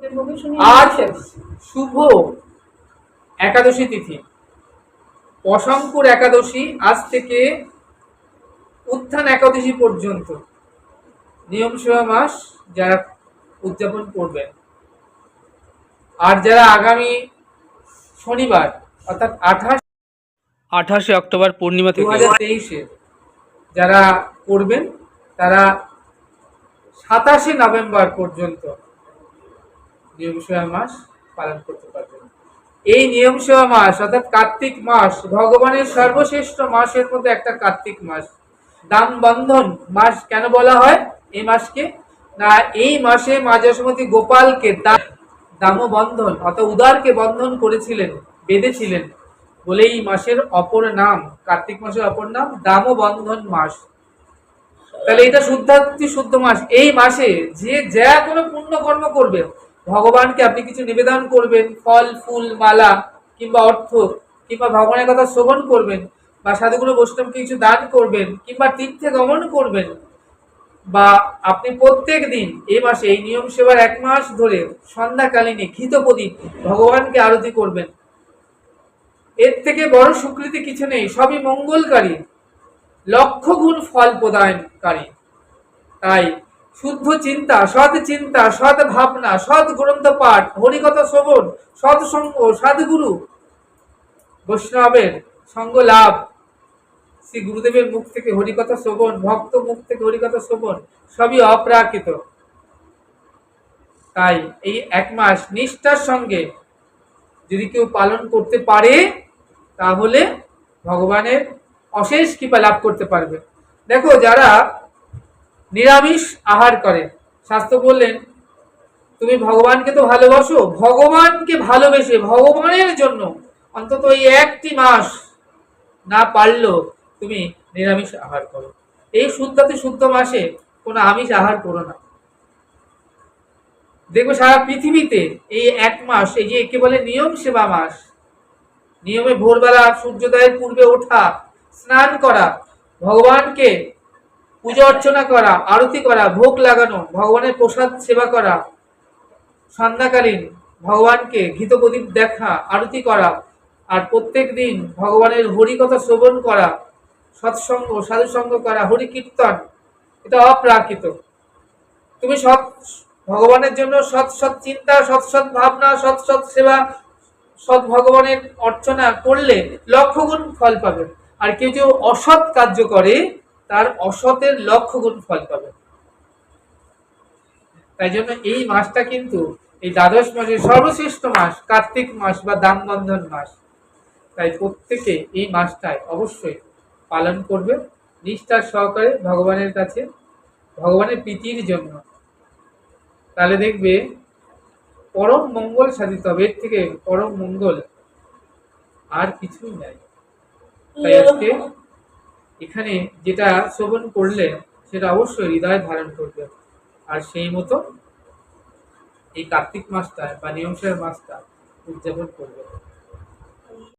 আজ শুভ একাদশী তিথি, অসংকুর একাদশী আজ থেকে উত্থান একাদশী পর্যন্ত নিয়ম সেবা মাস যারা উদযাপন করবেন, আর যারা আগামী শনিবার অর্থাৎ 28শে অক্টোবর পূর্ণিমা থেকে 2023 যারা করবেন তারা 27শে নভেম্বর পর্যন্ত নিয়ম সেবা মাস পালন করতে পারবেন। এই নিয়ম সেবা মাস অর্থাৎ কার্তিক মাস ভগবানের সর্বশ্রেষ্ঠ মাসের মধ্যে একটা কার্তিক মাস। দাম বন্ধন মাস কেন বলা হয় এই মাসকে? না, এই মাসে মা যশোমতী গোপালকে দামবন্ধন অর্থাৎ উদারকে বন্ধন করেছিলেন, বেঁধেছিলেন বলে এই মাসের অপর নাম, কার্তিক মাসের অপর নাম দামবন্ধন মাস। তাহলে এটা শুদ্ধাত্মী শুদ্ধ মাস। এই মাসে যে যা কোনো পুণ্য কর্ম করবে, ভগবানকে আপনি কিছু নিবেদন করবেন, ফল ফুল মালা কিংবা অর্থ, কিংবা ভগবানের কথা শ্রবণ করবেন, বা সাধুগুরু বৈষ্ণবকে কিছু দান করবেন, কিংবা তীর্থে গমন করবেন, বা আপনি প্রত্যেক দিন এই মাসে এই নিয়ম সেবার 1 মাস ধরে সন্ধ্যাকালীনে ঘৃত প্রদীপ ভগবানকে আরতি করবেন। এর থেকে বড় স্বীকৃতি কিছু নেই, সবই মঙ্গলকারী, লক্ষ গুণ ফল প্রদানকারী। তাই শুদ্ধ চিন্তা, সৎ ভাবনা, সৎ গ্রন্থ পাঠ, হরিকথা শ্রবণ, সৎসঙ্গ, সাধুগুরু বৈষ্ণবের সঙ্গ লাভ, শ্রী গুরুদেবের মুখ থেকে হরিকথা শ্রবণ, ভক্ত মুখ থেকে হরিকথা শ্রবণ, সবই অপ্রাকৃত। তাই এই 1 মাস নিষ্ঠার সঙ্গে যদি কেউ পালন করতে পারে তাহলে ভগবানের অশেষ কৃপা লাভ করতে পারবে। দেখো, যারা নিরামিষ আহার করে, শাস্ত্র বললেন তুমি ভগবানকে তো ভালোবাসো, ভগবানকে ভালোবেসে ভগবানের জন্য অন্তত এই 1টি মাস না পারলেও তুমি নিরামিষ আহার করো। এই শুদ্ধাতি শুদ্ধ মাসে কোনো আমিষ আহার করো না। দেখবে সারা পৃথিবীতে এই 1 মাস, এই যে একে বলে নিয়ম সেবা মাস, নিয়মে ভোরবেলা সূর্যোদয়ের পূর্বে ওঠা, স্নান করা, ভগবানকে পূজা অর্চনা করা, আরতি করা, ভোগ লাগানো, ভগবানের প্রসাদ সেবা করা, সন্ধ্যাকালীন ভগবানকে ঘৃত প্রদীপ দেখা, আরতি করা, আর প্রত্যেক দিন ভগবানের হরিকথা শ্রবণ করা, সৎসঙ্গ সাধুসঙ্গ করা, হরি কীর্তন, এটা অপ্রাকৃত। তুমি ভগবানের জন্য সৎ চিন্তা, সৎ ভাবনা, সৎ সেবা, সৎ ভগবানের অর্চনা করলে লক্ষ গুণ ফল পাবে। আর কেউ যে অসৎ কার্য করে তার অসতের লক্ষ গুণ ফল পাবে। তাই জন্য এই মাসটা কিন্তু এই দ্বাদশ মাসের সর্বশ্রেষ্ঠ মাস, কার্তিক মাস বা দামবন্ধন মাস। তাই প্রত্যেকে এই মাসটায় অবশ্যই পালন করবে নিষ্ঠার সহকারে ভগবানের কাছে, ভগবানের প্রীতির জন্য। তাহলে দেখবে পরম মঙ্গল সাধিত হবে। এর থেকে পরম মঙ্গল আর কিছুই নাই। তাই আজকে এখানে যেটা শ্রবণ করলে সেটা অবশ্যই হৃদয় ধারণ করবে, আর সেই মতো এই কার্তিক মাসটা বা নিয়ম সেবা মাসটা উদযাপন করবে।